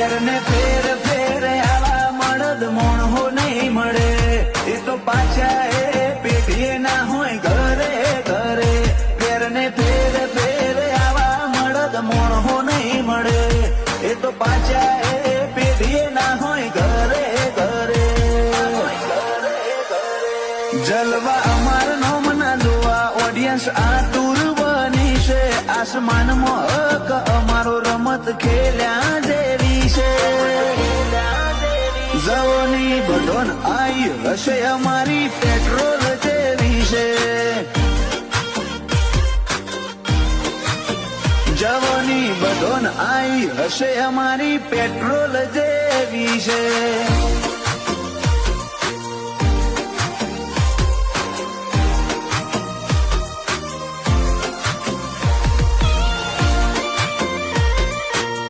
પેરને ફેર ફેર આવા મળદ મોણહો નહીં મળે. એ તો પાછા એ પેઢીએ ના હોય ઘરે ઘરે. પેરને ફેર ફેર આવા મળદ મોણહો નહીં મળે. એ તો પાછા એ પેઢીએ ના હોય ઘરે ઘરે. જલવા અમાર નોમ ના જોવા ઓડિયન્સ આતુર બની છે. આસમાનમાં હક અમારો રમત ખેલ્યા જેવી છે. જવાની બઢોન આઈ હશે અમારી પેટ્રોલ જેવી છે. જવાની બઢોન આઈ હશે અમારી પેટ્રોલ જેવી છે.